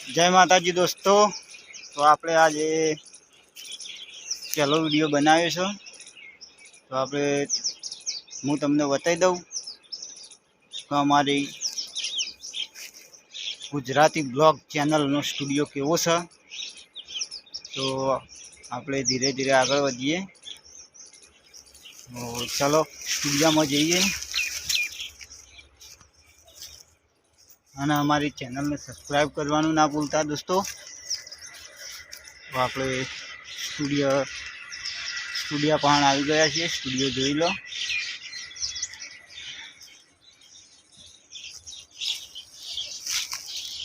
जय माताजी दोस्तों। तो आपणे आज पहलो विडियो बनाव्यो छे। तो आपणे हूँ तमने बताई दऊँ तो अमारी गुजराती ब्लॉग चैनल नो स्टूडियो केवो छे। तो आपणे धीरे धीरे आगळ वधीए। तो चलो स्टूडियो में जईए अने अमारी चैनल ने सब्सक्राइब करवानुं ना भूलता दोस्तों। तो आपणे स्टूडियो पण आई गया छे। स्टूडियो जोई लो।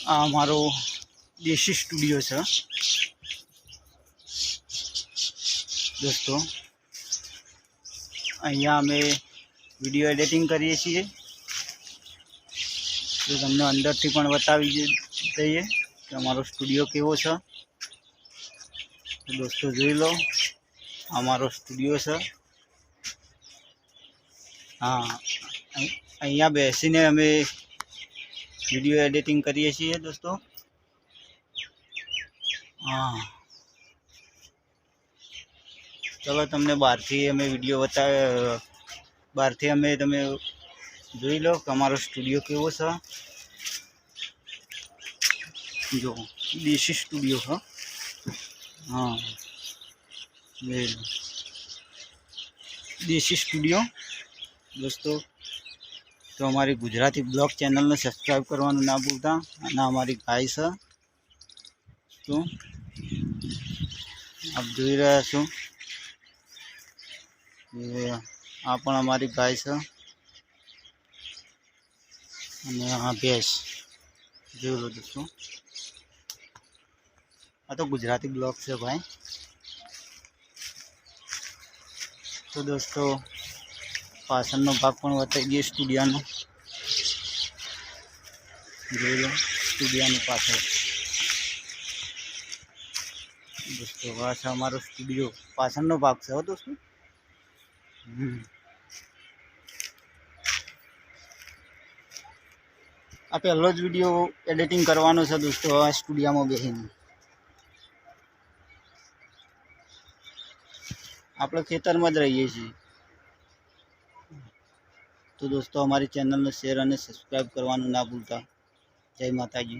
आ मारो देशी स्टूडियो है दोस्तों। अहींया अमे विडियो एडिटिंग करीए छीए। तो तमने अंदरथी पण बतावी दईए कि अमारो स्टूडियो केवो छे। तो दोस्तों जोई लो अमारो स्टूडियो है। हाँ, अहींया बेसीने अमे विडियो एडिटिंग करीए छीए दोस्तों। हाँ, चलो तमने बहारथी अमे विडियो बतावे। बहारथी अमे तमे जोई लो कि अमारो स्टूडियो केवो छे। जो देशी स्टूडियो है। हाँ, देशी स्टूडियो दोस्तों। तो हमारी गुजराती ब्लॉग चैनल ने सब्सक्राइब करवानुं ना भूलता। अने हमारी गाय है तो आप जोई रह्या छो। आ पण अमारी गाय है अने आ भैंस जोई लो दोस्तों। आ तो गुजराती ब्लॉग है भाई। तो दोस्तों पाछळनो भाग पण बतावी दीए स्टूडियोनो। जोई लो स्टूडियोनी पाछळ दोस्तों। आ छे अमारो स्टूडियो पाछळनो भाग छे हो दोस्तों। आ पहलो ज विडियो एडिटिंग करवानो छे दोस्तों। आ स्टूडियो में बेसीने આપણે ખેતરમાં જ રહીએ છીએ। तो दोस्तों हमारी चैनल ने शेयर और सब्सक्राइब करवानुं ना भूलता। जय माताजी।